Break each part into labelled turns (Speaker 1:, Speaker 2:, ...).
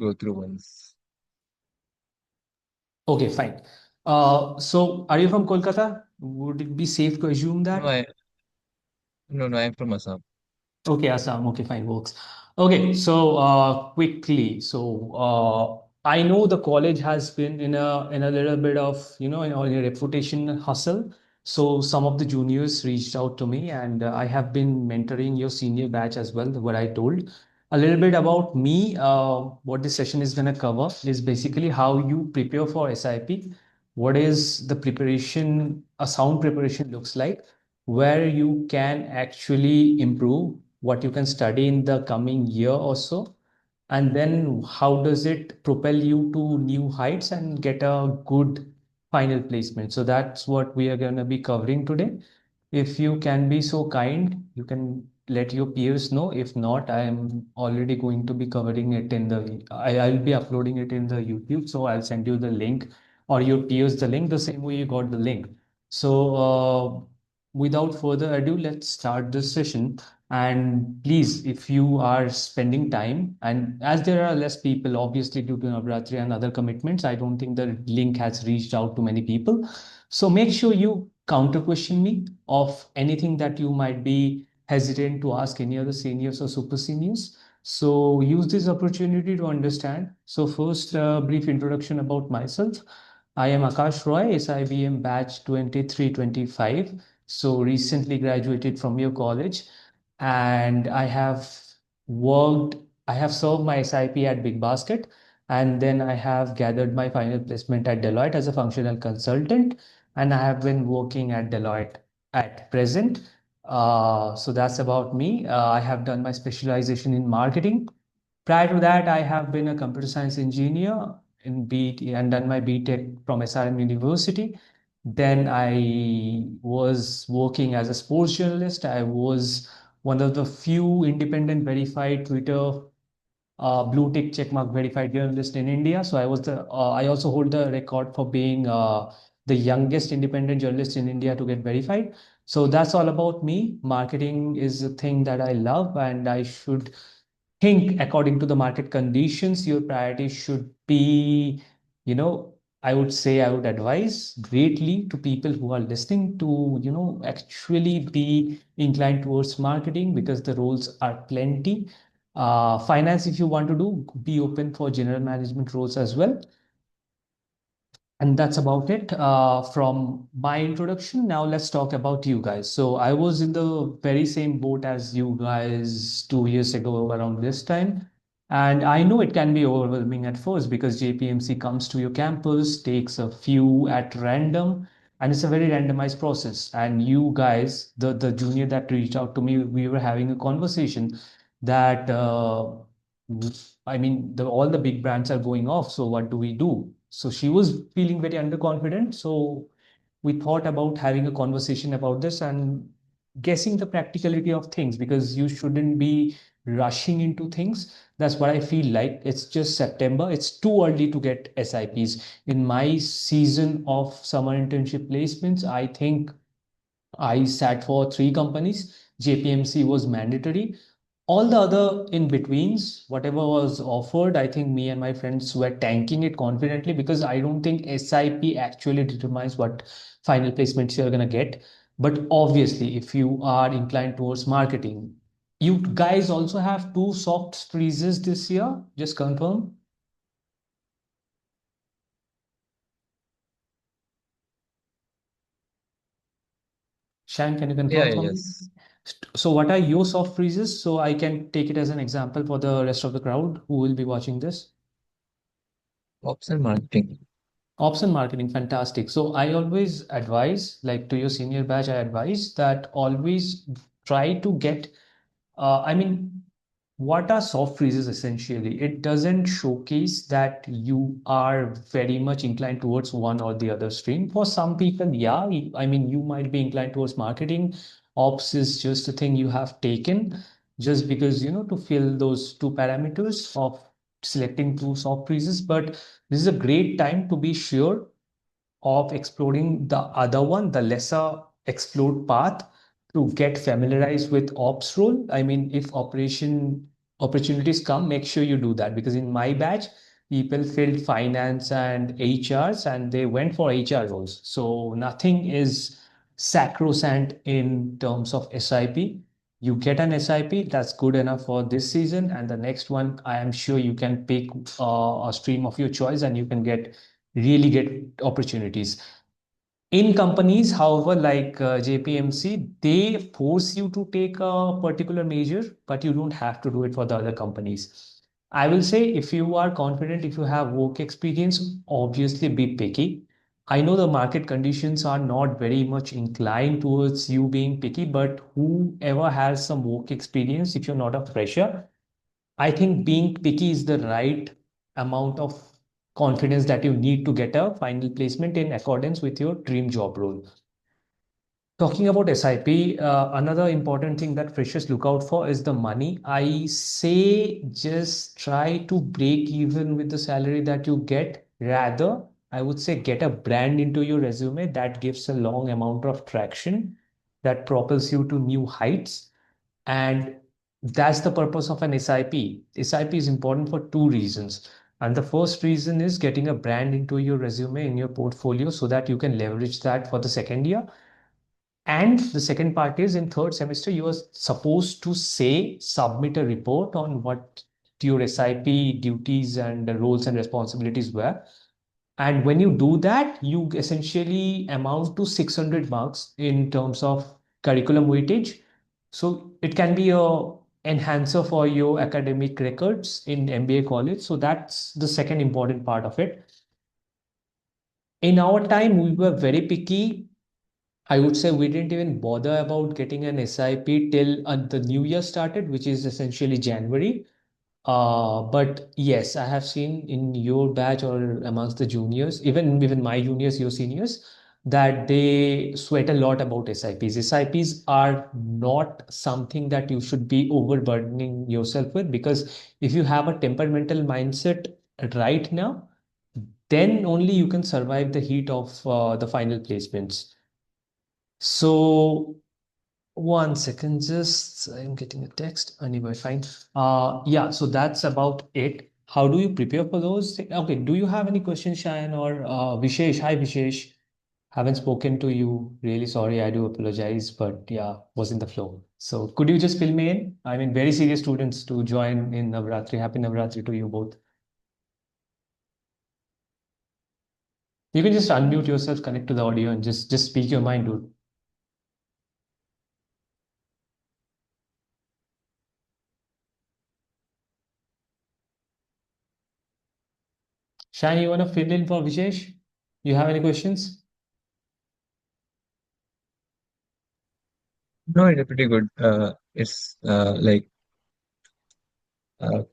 Speaker 1: go through once.
Speaker 2: Okay, fine. So are you from Kolkata? Would it be safe to assume
Speaker 1: No,
Speaker 2: that?
Speaker 1: no, I'm from Assam.
Speaker 2: Okay, Assam. Okay, fine, works. Okay, so quickly, so I know the college has been in a little bit of in a reputation hustle. So some of the juniors reached out to me, and I have been mentoring your senior batch as well. What I told a little bit about me, what this session is going to cover is basically how you prepare for SIP. What is the preparation, a sound preparation looks like, where you can actually improve what you can study in the coming year or so, and then how does it propel you to new heights and get a good final placement. So that's what we are going to be covering today. If you can be so kind, you can let your peers know. If not, I am already going to be covering it in I'll be uploading it in the YouTube. So I'll send you the link, or your peers the link, the same way you got the link. So without further ado, let's start this session. And please, if you are spending time, and as there are less people, obviously due to Navratri and other commitments, I don't think the link has reached out to many people. So make sure you counter question me of anything that you might be hesitant to ask any other seniors or super seniors. So use this opportunity to understand. So first, brief introduction about myself. I am Akash Roy, SIBM batch 2325. So recently graduated from your college, and worked, I have served my SIP at Big Basket, and then I have gathered my final placement at Deloitte as a functional consultant, and I have been working at Deloitte at present. So that's about me. I have done my specialization in marketing. Prior to that, I have been a computer science engineer in BT and done my BTech from SRM University. Then I was working as a sports journalist. I was one of the few independent verified Twitter blue tick checkmark verified journalist in India. So I also hold the record for being the youngest independent journalist in India to get verified. So that's all about me. Marketing is a thing that I love, and I should think according to the market conditions. Your priority should be, you know, I would advise greatly to people who are listening to, actually be inclined towards marketing because the roles are plenty. Finance, if you want to do, be open for general management roles as well. And that's about it from my introduction. Now let's talk about you guys. So I was in the very same boat as you guys 2 years ago around this time. And I know it can be overwhelming at first because JPMC comes to your campus, takes a few at random, and it's a very randomized process. And you guys, the junior that reached out to me, we were having a conversation that all the big brands are going off. So what do we do? So she was feeling very underconfident. So we thought about having a conversation about this and guessing the practicality of things because you shouldn't be rushing into things. That's what I feel like. It's just September. It's too early to get SIPs. In my season of summer internship placements, I think I sat for three companies. JPMC was mandatory. All the other in betweens, whatever was offered, I think me and my friends were tanking it confidently because I don't think SIP actually determines what final placements you're going to get. But obviously, if you are inclined towards marketing, you guys also have two soft freezes this year. Just confirm. Shan, can you
Speaker 1: Yeah,
Speaker 2: confirm
Speaker 1: yeah,
Speaker 2: for me?
Speaker 1: yes.
Speaker 2: So, what are your soft freezes? So I can take it as an example for the rest of the crowd who will be watching this.
Speaker 1: Ops and marketing.
Speaker 2: Ops and marketing, fantastic. So I always advise, like to your senior batch, I advise that always try to get, what are soft freezes essentially? It doesn't showcase that you are very much inclined towards one or the other stream. For some people, yeah, you might be inclined towards marketing. Ops is just a thing you have taken just because, to fill those two parameters of selecting two soft freezes. But this is a great time to be sure of exploring the other one, the lesser explored path, to get familiarized with ops role. I mean, if operation opportunities come, make sure you do that. Because in my batch, people filled finance and HRs and they went for HR roles. So nothing is sacrosanct in terms of SIP. You get an SIP, that's good enough for this season. And the next one, I am sure you can pick a stream of your choice and you can really get opportunities. In companies, however, like JPMC, they force you to take a particular major, but you don't have to do it for the other companies. I will say if you are confident, if you have work experience, obviously be picky. I know the market conditions are not very much inclined towards you being picky, but whoever has some work experience, if you're not a fresher, I think being picky is the right amount of confidence that you need to get a final placement in accordance with your dream job role. Talking about SIP, another important thing that freshers look out for is the money. I say just try to break even with the salary that you get. Rather, I would say get a brand into your resume that gives a long amount of traction that propels you to new heights. And that's the purpose of an SIP. SIP is important for two reasons. And the first reason is getting a brand into your resume in your portfolio so that you can leverage that for the second year. And the second part is in third semester, you are supposed to say, submit a report on what your SIP duties and the roles and responsibilities were. And when you do that, you essentially amount to 600 marks in terms of curriculum weightage. So it can be a enhancer for your academic records in MBA college. So that's the second important part of it. In our time, we were very picky. I would say we didn't even bother about getting an SIP till the new year started, which is essentially January. But yes, I have seen in your batch or amongst the juniors, even my juniors, your seniors, that they sweat a lot about SIPs. SIPs are not something that you should be overburdening yourself with, because if you have a temperamental mindset right now, then only you can survive the heat of the final placements. So one second, just I'm getting a text. Anyway, fine. Yeah, so that's about it. How do you prepare for those Okay, do you have any questions, Shayan or Vishesh? Hi, Vishesh. Haven't spoken to you. Really sorry. I do apologize, but yeah, was in the flow. So could you just fill me in? I mean, very serious students to join in Navratri. Happy Navratri to you both. You can just unmute yourself, connect to the audio, and just speak your mind, dude. Shayan, you want to fill in for Vishesh? You have any questions?
Speaker 1: No, it's pretty good. It's like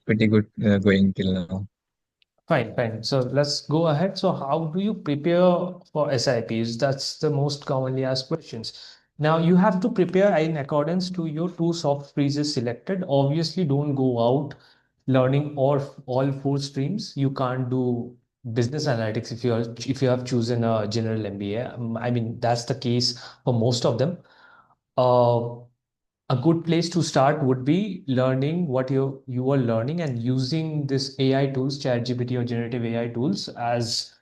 Speaker 1: pretty good going till now.
Speaker 2: Fine, fine. So let's go ahead. So how do you prepare for SIPs? That's the most commonly asked questions. Now you have to prepare in accordance to your two soft freezes selected. Obviously, don't go out learning all four streams. You can't do business analytics if you have chosen a general MBA. I mean, that's the case for most of them. Uh, a good place to start would be learning what you are learning and using this AI tools, ChatGPT or generative AI tools, as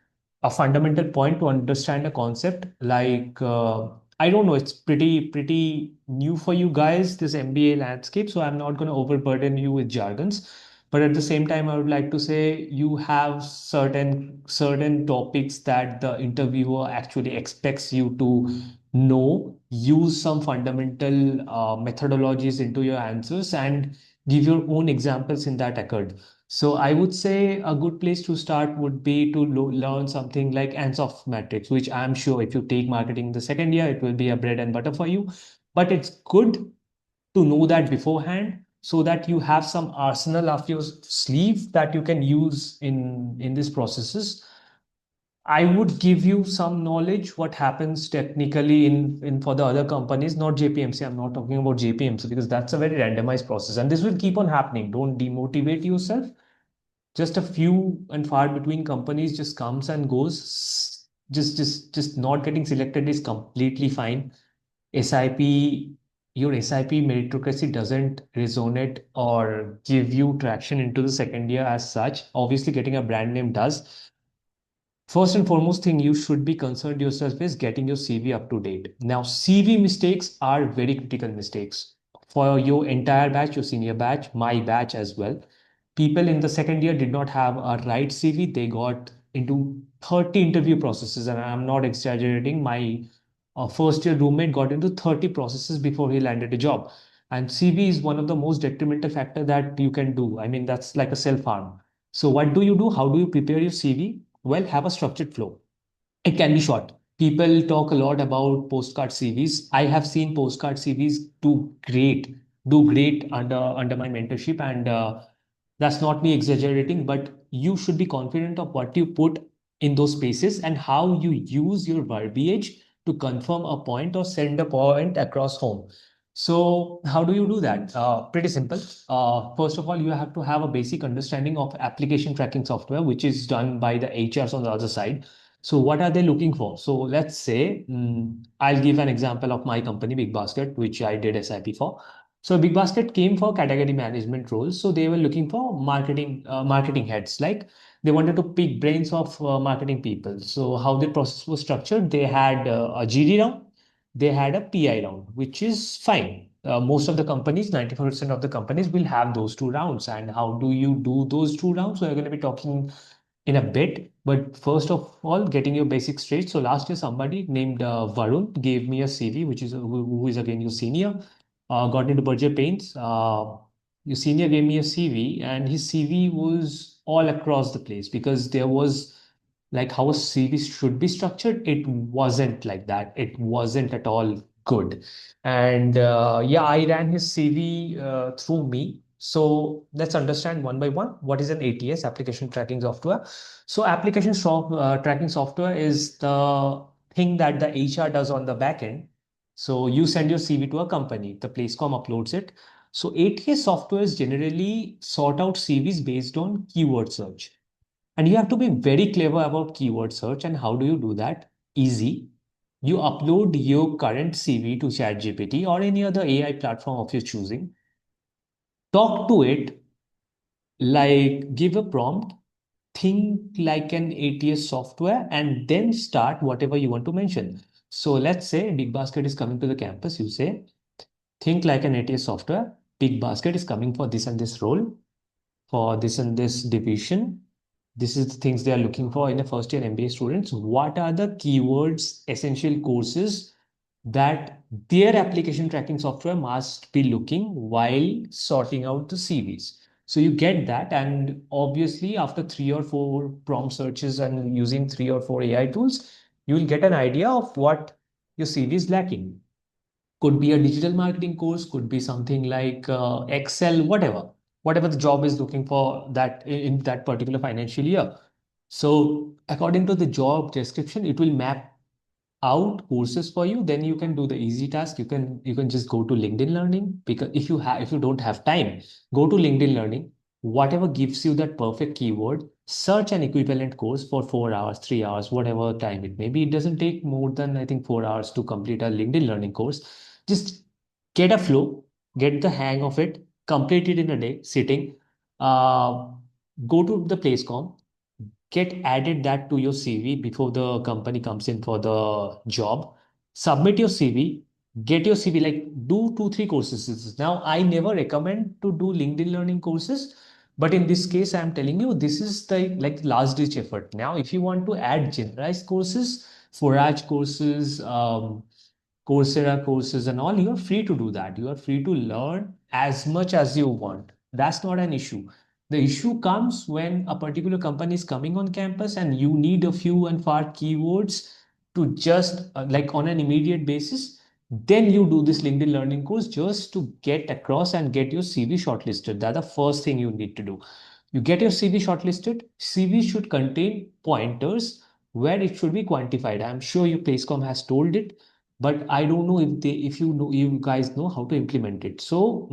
Speaker 2: a fundamental point to understand a concept. Like I don't know, it's pretty new for you guys, this MBA landscape. So I'm not going to overburden you with jargons. But at the same time, I would like to say you have certain topics that the interviewer actually expects you to know. Use some fundamental methodologies into your answers and give your own examples in that accord. So I would say a good place to start would be to learn something like Ansoff matrix, which I'm sure if you take marketing the second year, it will be a bread and butter for you. But it's good to know that beforehand so that you have some arsenal of your sleeve that you can use in these processes. I would give you some knowledge what happens technically in for the other companies, not JPMC. I'm not talking about JPMC because that's a very randomized process, and this will keep on happening. Don't demotivate yourself. Just a few and far between companies just comes and goes. Just not getting selected is completely fine. SIP your SIP meritocracy doesn't resonate or give you traction into the second year as such, obviously getting a brand name does. First and foremost thing you should be concerned yourself is getting your CV up to date. Now, CV mistakes are very critical mistakes for your entire batch, your senior batch, my batch as well. People in the second year did not have a right CV. They got into 30 interview processes, and I'm not exaggerating. My first year roommate got into 30 processes before he landed a job. And CV is one of the most detrimental factor that you can do. I mean, that's like a self harm. So what do you do? How do you prepare your CV? Well, have a structured flow. It can be short. People talk a lot about postcard CVs. I have seen postcard CVs do great under my mentorship, and that's not me exaggerating. But you should be confident of what you put in those spaces and how you use your verbiage to confirm a point or send a point across home. So, how do you do that? Pretty simple. First of all, you have to have a basic understanding of application tracking software, which is done by the HRs on the other side. So what are they looking for? So let's say I'll give an example of my company, Big Basket, which I did SIP for. So Big Basket came for category management roles. So they were looking for marketing heads. Like they wanted to pick brains of marketing people. So how the process was structured, they had a GD round, they had a PI round, which is fine. Most of the companies, 95% of the companies will have those two rounds. And how do you do those two rounds? So we're going to be talking in a bit. But first of all, getting your basics straight. So last year, somebody named Varun gave me a CV, which is who is again your senior, got into budget paints. Your senior gave me a CV, and his CV was all across the place because there was like how a CV should be structured. It wasn't like that. It wasn't at all good. And yeah, I ran his CV through me. So let's understand one by one what is an ATS, application tracking software. So tracking software is the thing that the HR does on the back end. So you send your CV to a company, the Placecom uploads it. So ATS software is generally sort out CVs based on keyword search. And you have to be very clever about keyword search. And how do you do that? Easy. You upload your current CV to ChatGPT or any other AI platform of your choosing. Talk to it, like give a prompt, think like an ATS software, and then start whatever you want to mention. So let's say Big Basket is coming to the campus. You say, think like an ATS software. Big Basket is coming for this and this role, for this and this division. This is the things they are looking for in a first year MBA students. What are the keywords, essential courses that their application tracking software must be looking while sorting out the CVs? So you get that, and obviously after 3 or 4 prompt searches and using 3 or 4 AI tools, you will get an idea of what your CV is lacking. Could be a digital marketing course, could be something like Excel, whatever the job is looking for that in that particular financial year. So according to the job description, it will map out courses for you. Then you can do the easy task. You can just go to LinkedIn Learning, because if you don't have time, go to LinkedIn Learning. Whatever gives you that perfect keyword, search an equivalent course for 4 hours, 3 hours, whatever time it may be. It doesn't take more than, I think, 4 hours to complete a LinkedIn Learning course. Just get a flow, get the hang of it, complete it in a day sitting. uh, Go to the placecom, get added that to your CV before the company comes in for the job. Submit your CV, get your CV, like do 2 3 courses. Now, I never recommend to do LinkedIn Learning courses, but in this case, I'm telling you, this is the like last ditch effort. Now, if you want to add generalized courses, Forage courses, Coursera courses, and all, you are free to do that. You are free to learn as much as you want. That's not an issue. The issue comes when a particular company is coming on campus and you need a few and far keywords to just like on an immediate basis. Then you do this LinkedIn Learning course just to get across and get your CV shortlisted. That's the first thing you need to do. You get your CV shortlisted. CV should contain pointers where it should be quantified. I'm sure your Placecom has told it, but I don't know if you know, you guys know how to implement it. So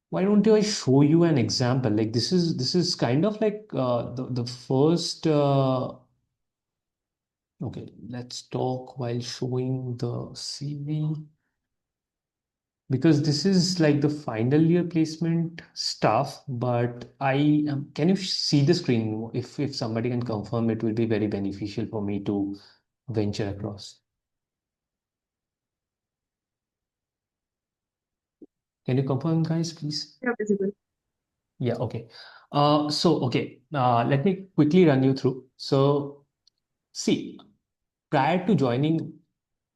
Speaker 2: why don't I show you an example? Like this is kind of like the first. Okay, let's talk while showing the CV. because this is like the final year placement stuff. But can you see the screen? If somebody can confirm, it will be very beneficial for me to venture across. Can you confirm, guys, please?
Speaker 3: Yeah, visible.
Speaker 2: Yeah, okay. Let me quickly run you through. So, see, prior to joining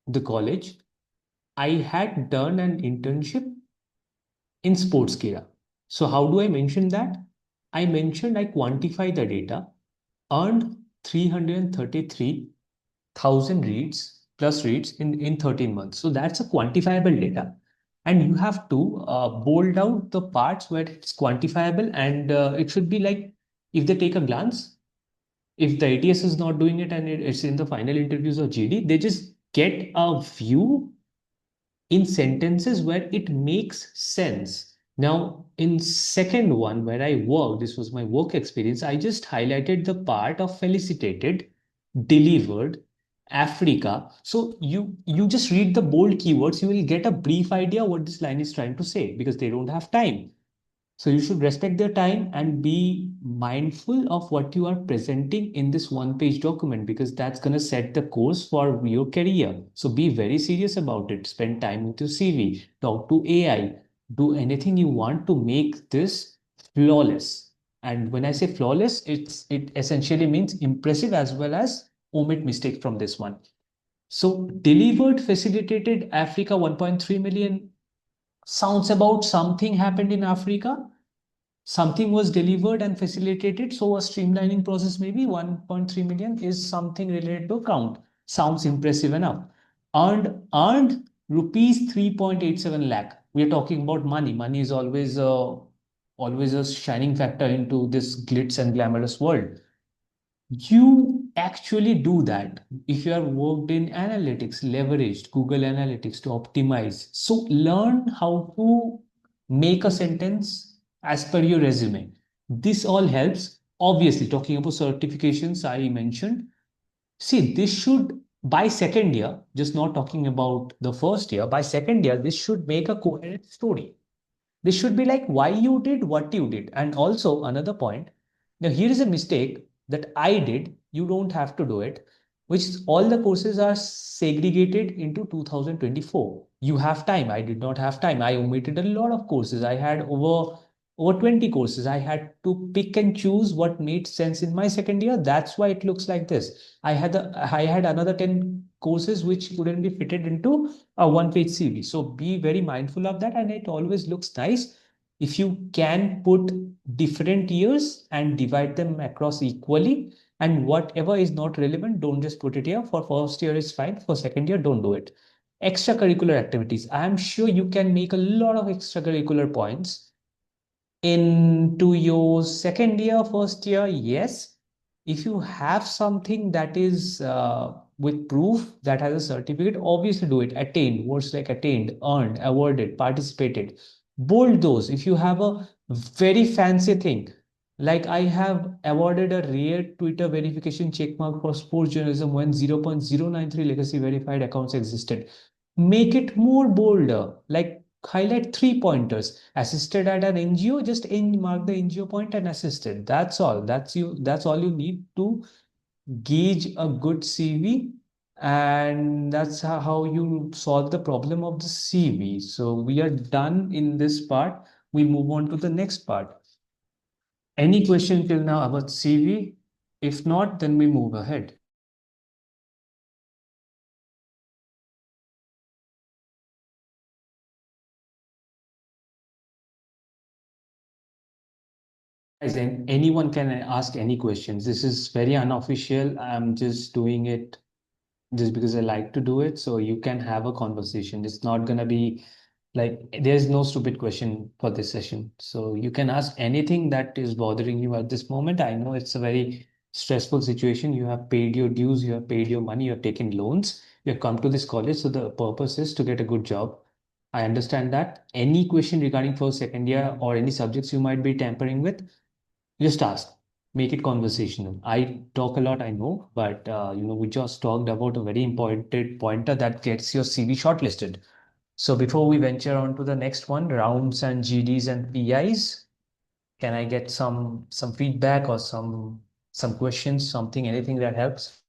Speaker 2: the college, I had done an internship in Sportskeeda. So, how do I mention that? I mentioned I quantify the data, earned 333,000 reads plus reads in 13 months. So, that's a quantifiable data. And you have to bold out the parts where it's quantifiable, and it should be like, if they take a glance, if the ATS is not doing it and it's in the final interviews of GD, they just get a view in sentences where it makes sense. Now, in second one where I worked, this was my work experience, I just highlighted the part of felicitated, delivered, Africa. So you just read the bold keywords, you will get a brief idea what this line is trying to say, because they don't have time. So you should respect their time and be mindful of what you are presenting in this one page document, because that's going to set the course for your career. So be very serious about it. Spend time with your CV, talk to AI, do anything you want to make this flawless. And when I say flawless, it essentially means impressive, as well as omit mistakes from this one. So delivered, facilitated, Africa 1.3 million sounds about something happened in Africa, something was delivered and facilitated, so a streamlining process, maybe 1.3 million is something related to count. Sounds impressive enough. Earned rupees 3.87 lakh. We are talking about money. Money is always a shining factor into this glitz and glamorous world. You actually do that if you have worked in analytics, leveraged Google Analytics to optimize. So learn how to make a sentence as per your resume. This all helps. Obviously, talking about certifications, I mentioned. See, this should, by second year, just not talking about the first year, by second year, this should make a coherent story. This should be like why you did what you did. And also, another point, now here is a mistake that I did. You don't have to do it, which is all the courses are segregated into 2024. You have time. I did not have time. I omitted a lot of courses. I had over 20 courses. I had to pick and choose what made sense in my second year. That's why it looks like this. I had another 10 courses which couldn't be fitted into a one page CV. So be very mindful of that. And it always looks nice if you can put different years and divide them across equally. And whatever is not relevant, don't just put it here. For first year is fine. For second year, don't do it. Extracurricular activities. I am sure you can make a lot of extracurricular points into your second year, first year. Yes, if you have something that is with proof that has a certificate, obviously do it. Attained, words like attained, earned, awarded, participated, bold those. If you have a very fancy thing, like I have awarded a rare Twitter verification checkmark for sports journalism when 0.093 legacy verified accounts existed, make it more bolder, like highlight three pointers. Assisted at an NGO, just mark the NGO point and assisted. That's all. That's all you need to gauge a good CV. And that's how you solve the problem of the CV. So we are done in this part. We move on to the next part. Any question till now about CV? If not, then we move ahead. Guys, and anyone can ask any questions. This is very unofficial. I'm just doing it just because I like to do it. So you can have a conversation. It's not gonna be like there's no stupid question for this session. So you can ask anything that is bothering you at this moment. I know it's a very stressful situation. You have paid your dues, you have paid your money, you have taken loans, you have come to this college. So the purpose is to get a good job. I understand that. Any question regarding first, second year, or any subjects you might be tampering with, just ask. Make it conversational. I talk a lot, I know, but we just talked about a very important pointer that gets your CV shortlisted. So before we venture on to the next one, rounds and GDs and PIs, can I get some feedback or some questions, something, anything that helps?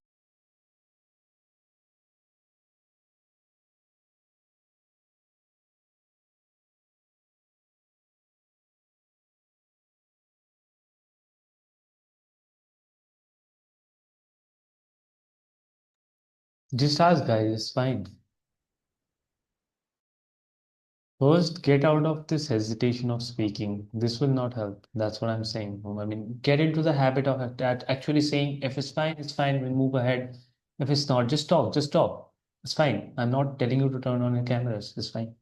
Speaker 2: Just ask, guys, it's fine. First, get out of this hesitation of speaking. This will not help. That's what I'm saying. I mean, get into the habit of actually saying, if it's fine, we'll move ahead. If it's not, just talk, just talk. It's fine. I'm not telling you to turn on your cameras. It's fine.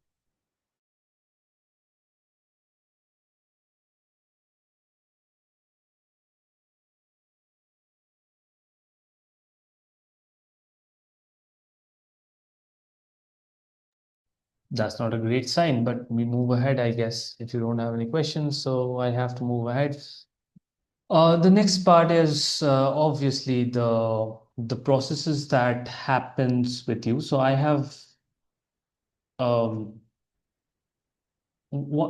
Speaker 2: That's not a great sign, but we move ahead, I guess, if you don't have any questions. So I have to move ahead. The next part is obviously the processes that happens with you. So I have um,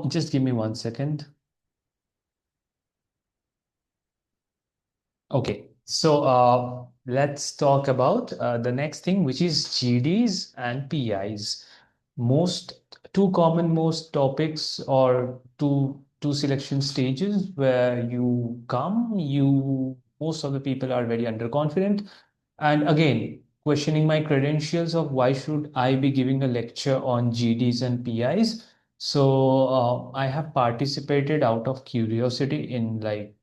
Speaker 2: just give me 1 second. Okay, so let's talk about the next thing, which is GDs and PIs. Most two common most topics or two selection stages where you come, you most of the people are very underconfident, and again questioning my credentials of why should I be giving a lecture on GDs and PIs. So I have participated out of curiosity in like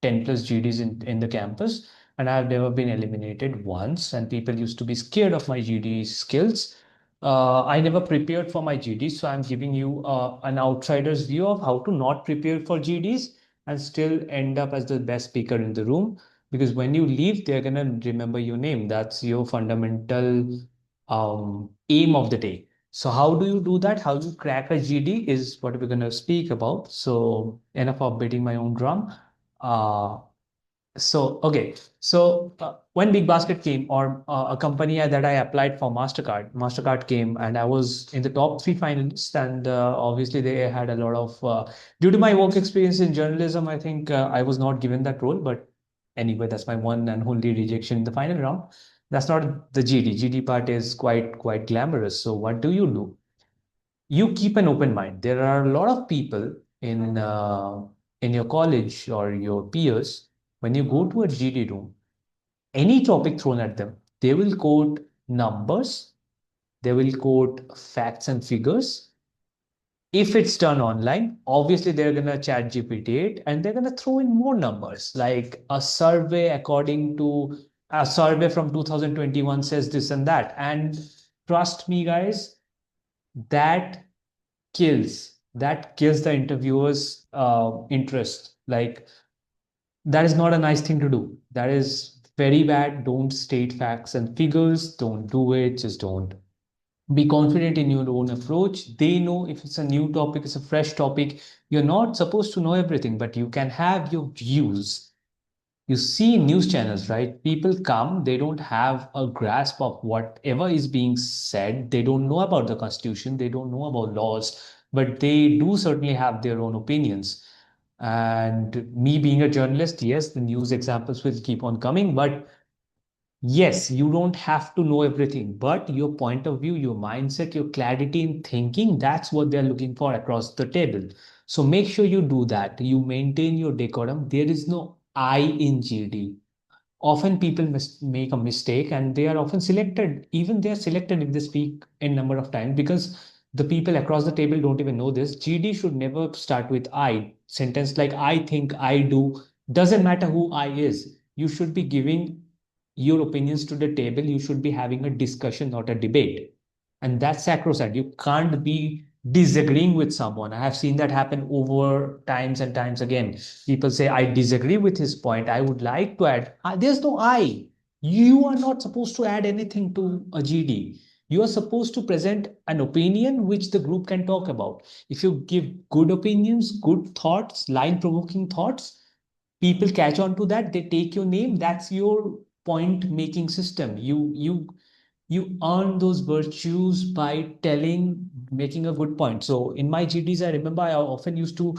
Speaker 2: 10 plus GDs in the campus, and I've never been eliminated once. And people used to be scared of my GD skills. I never prepared for my GDs, so I'm giving you an outsider's view of how to not prepare for GDs and still end up as the best speaker in the room. Because when you leave, they're gonna remember your name. That's your fundamental aim of the day. So how do you do that? How you crack a GD is what we're gonna speak about. So enough of beating my own drum. Uh, okay. So when Big Basket came, or a company that I applied for, Mastercard came, and I was in the top three finalists. And obviously, they had a lot of due to my work experience in journalism. I think I was not given that role, but anyway, that's my one and only rejection in the final round. That's not the GD. GD part is quite glamorous. So what do? You keep an open mind. There are a lot of people in your college or your peers. When you go to a GD room, any topic thrown at them, they will quote numbers, they will quote facts and figures. If it's done online, obviously they're gonna chat GPT it and they're gonna throw in more numbers. Like a survey according to a survey from 2021 says this and that. And trust me, guys, that that kills the interviewer's interest. Like, that is not a nice thing to do. That is very bad. Don't state facts and figures. Don't do it. Just don't. Be confident in your own approach. They know if it's a new topic, it's a fresh topic. You're not supposed to know everything, but you can have your views. You see news channels, right? People come, they don't have a grasp of whatever is being said. They don't know about the constitution, they don't know about laws, but they do certainly have their own opinions. And me being a journalist, yes, the news examples will keep on coming, but yes, you don't have to know everything, but your point of view, your mindset, your clarity in thinking, that's what they're looking for across the table. So make sure you do that. You maintain your decorum. There is no I in GD. Often people make a mistake and they are often selected. Even they are selected if they speak in number of times because the people across the table don't even know this. GD should never start with I. Sentence like I think, I do. Doesn't matter who I is. You should be giving your opinions to the table. You should be having a discussion, not a debate. And that's sacrosanct. You can't be disagreeing with someone. I have seen that happen over times and times again. People say, I disagree with his point. I would like to add. There's no I. You are not supposed to add anything to a GD. You are supposed to present an opinion which the group can talk about. If you give good opinions, good thoughts, line provoking thoughts, people catch on to that. They take your name. That's your point making system. You You earn those virtues by making a good point. So in my GDs, I remember I often used to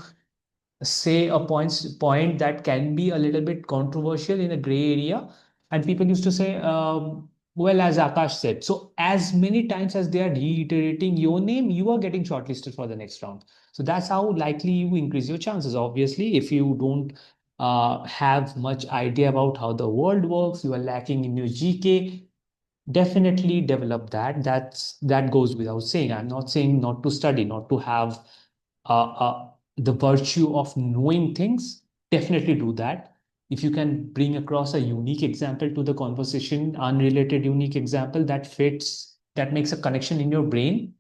Speaker 2: say a point that can be a little bit controversial in a gray area, and people used to say, well, as Akash said. So as many times as they are reiterating your name, you are getting shortlisted for the next round. So that's how likely you increase your chances. Obviously, if you don't have much idea about how the world works, you are lacking in your GK, definitely develop that. That goes without saying. I'm not saying not to study, not to have the virtue of knowing things. Definitely do that. If you can bring across a unique example to the conversation, unrelated unique example that fits, that makes a connection in your brain,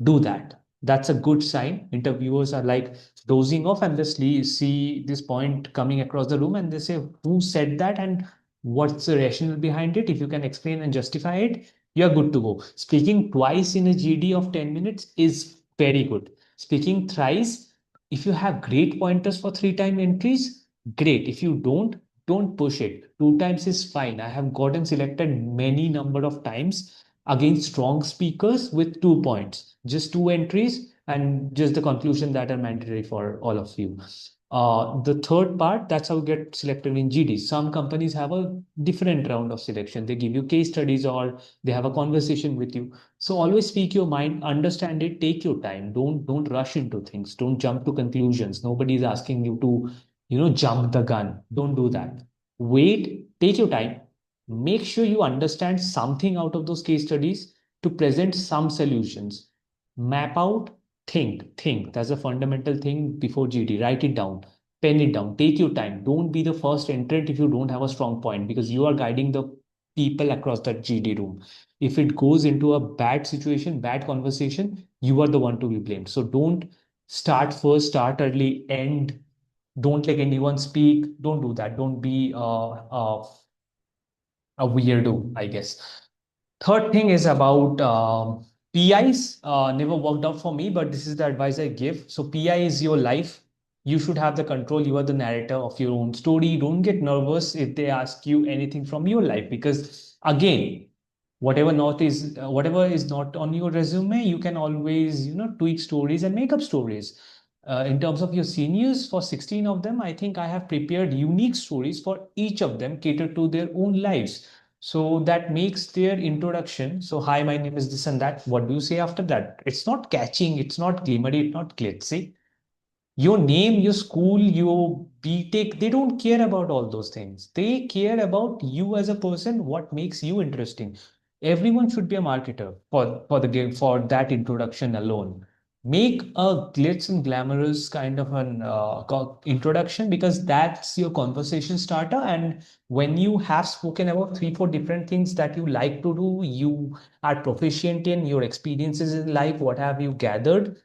Speaker 2: do that. That's a good sign. Interviewers are like dozing off and they see this point coming across the room and they say, who said that and what's the rationale behind it? If you can explain and justify it, you're good to go. Speaking twice in a GD of 10 minutes is very good. Speaking thrice, if you have great pointers for 3 time entries, great. If you don't push it. 2 times is fine. I have gotten selected many number of times against strong speakers with 2 points, just 2 entries, and just the conclusion that are mandatory for all of you. The third part, that's how you get selected in GD. Some companies have a different round of selection. They give you case studies or they have a conversation with you. So always speak your mind, understand it, take your time. Don't rush into things. Don't jump to conclusions. Nobody is asking you to, jump the gun. Don't do that. Wait, take your time, make sure you understand something out of those case studies to present some solutions. Map out, think. That's a fundamental thing before GD. Write it down, pen it down, take your time. Don't be the first entrant if you don't have a strong point, because you are guiding the people across that GD room. If it goes into a bad situation, bad conversation, you are the one to be blamed. So don't start first, start early, end. Don't let anyone speak. Don't do that. Don't be a weirdo, I guess. Third thing is about PIs. Never worked out for me, but this is the advice I give. So PI is your life. You should have the control. You are the narrator of your own story. Don't get nervous if they ask you anything from your life, because again, whatever is not on your resume, you can always tweak stories and make up stories. In terms of your seniors, for 16 of them, I think I have prepared unique stories for each of them, catered to their own lives. So that makes their introduction. So, hi, my name is this and that. What do you say after that? It's not catching, it's not glimmery, it's not glitzy. Your name, your school, your BTech, they don't care about all those things. They care about you as a person, what makes you interesting. Everyone should be a marketer for the game, for that introduction alone. Make a glitz and glamorous kind of an introduction, because that's your conversation starter. And when you have spoken about three, four different things that you like to do, you are proficient in your experiences in life, what have you gathered,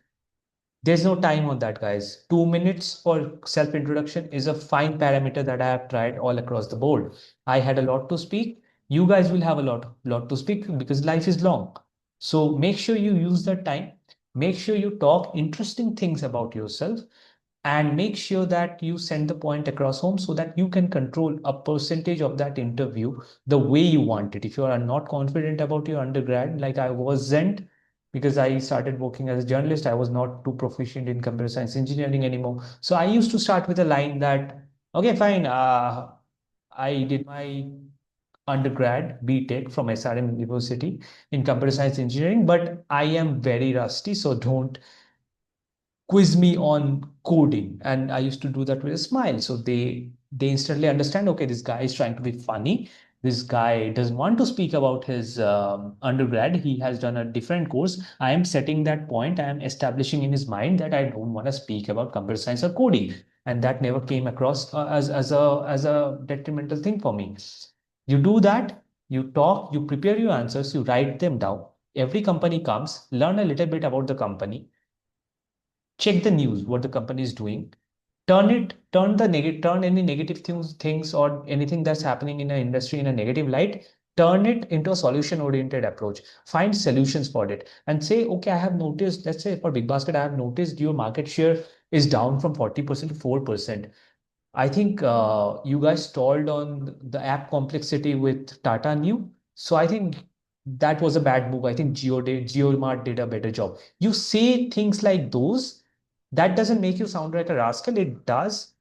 Speaker 2: there's no time on that, guys. 2 minutes for self introduction is a fine parameter that I have tried all across the board. I had a lot to speak. You guys will have a lot to speak because life is long. So make sure you use that time. Make sure you talk interesting things about yourself, and make sure that you send the point across home so that you can control a percentage of that interview the way you want it. If you are not confident about your undergrad, like I wasn't, because I started working as a journalist, I was not too proficient in computer science engineering anymore. So I used to start with a line that, okay, fine, I did my undergrad BTech from SRM University in computer science engineering, but I am very rusty, so don't quiz me on coding. And I used to do that with a smile, so they instantly understand, okay, this guy is trying to be funny, this guy doesn't want to speak about his undergrad, he has done a different course. I am setting that point, I am establishing in his mind that I don't want to speak about computer science or coding. And that never came across as a detrimental thing for me. You do that, you talk, you prepare your answers, you write them down. Every company comes, learn a little bit about the company, check the news, what the company is doing, turn any negative things or anything that's happening in an industry in a negative light, turn it into a solution oriented approach. Find solutions for it and say, okay, I have noticed, let's say for Big Basket, I have noticed your market share is down from 40% to 4%. I think you guys stalled on the app complexity with Tata New. So I think that was a bad move. I think GeoMart did a better job. You say things like those, that doesn't make you sound like a rascal. It does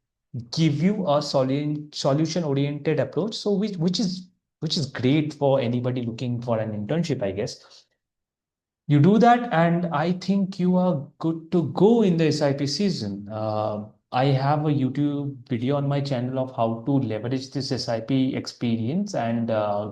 Speaker 2: give you a solution oriented approach. So which is great for anybody looking for an internship, I guess. You do that, and I think you are good to go in the SIP season. I have a YouTube video on my channel of how to leverage this SIP experience and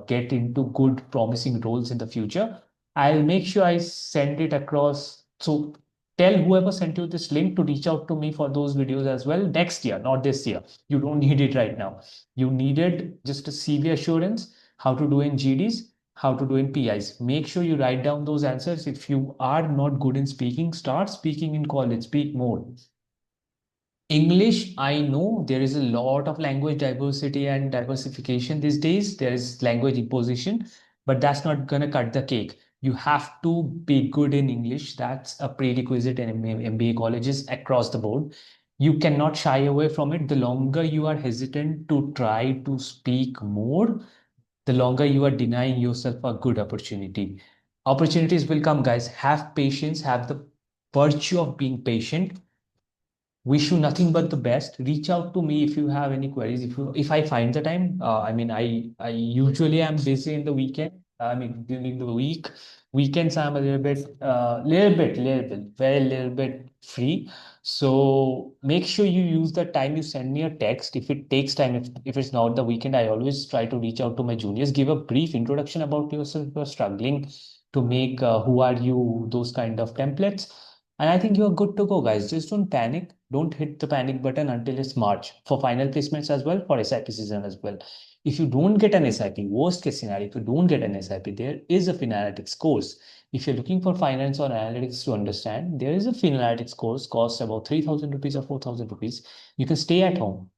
Speaker 2: get into good, promising roles in the future. I'll make sure I send it across. So tell whoever sent you this link to reach out to me for those videos as well next year, not this year. You don't need it right now. You needed just a CV assurance, how to do in GDs, how to do in PIs. Make sure you write down those answers. If you are not good in speaking, start speaking in college, speak more. English, I know there is a lot of language diversity and diversification these days. There is language imposition, but that's not going to cut the cake. You have to be good in English. That's a prerequisite in MBA colleges across the board. You cannot shy away from it. The longer you are hesitant to try to speak more, the longer you are denying yourself a good opportunity. Opportunities will come, guys. Have patience, have the virtue of being patient. Wish you nothing but the best. Reach out to me if you have any queries. If I find the time, I mean, I usually am busy in the weekend. I mean, during the weekends I'm a very little bit free. So make sure you use the time. You send me a text if it takes time. If it's not the weekend, I always try to reach out to my juniors. Give a brief introduction about yourself. If you're struggling to make who are you, those kind of templates, and I think you're good to go, guys. Just don't panic. Don't hit the panic button until it's March for final placements as well, for SIP season as well. If you don't get an SIP, worst case scenario, if you don't get an SIP, there is a Finalytics course. If you're looking for finance or analytics to understand, there is a Finalytics course, costs about 3,000 rupees or 4,000 rupees. You can stay at home,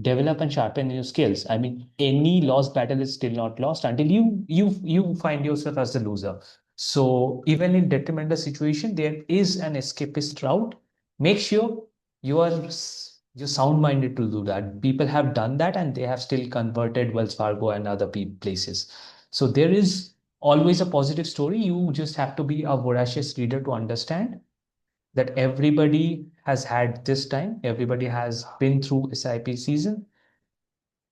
Speaker 2: develop and sharpen your skills. I mean, any lost battle is still not lost until you find yourself as the loser. So even in detrimental situation, there is an escapist route. Make sure you are you're sound minded to do that. People have done that and they have still converted Wells Fargo and other places. So there is always a positive story. You just have to be a voracious reader to understand that everybody has had this time, everybody has been through SIP season.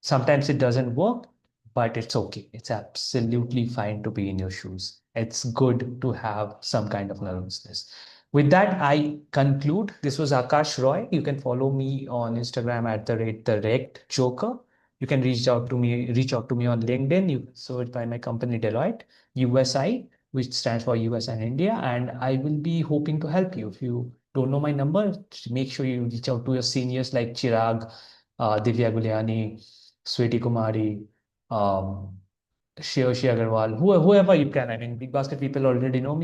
Speaker 2: Sometimes it doesn't work, but it's okay. It's absolutely fine to be in your shoes. It's good to have some kind of nervousness. With that, I conclude. This was Akash Roy. You can follow me on Instagram at the rect joker. You can reach out to me on LinkedIn. You can search by my company Deloitte, USI, which stands for US and India, and I will be hoping to help you. If you don't know my number, make sure you reach out to your seniors like Chirag, Divya Guliani, Sweti Kumari, um, Shreya Agarwal, whoever you can. I mean, Big Basket people already know me.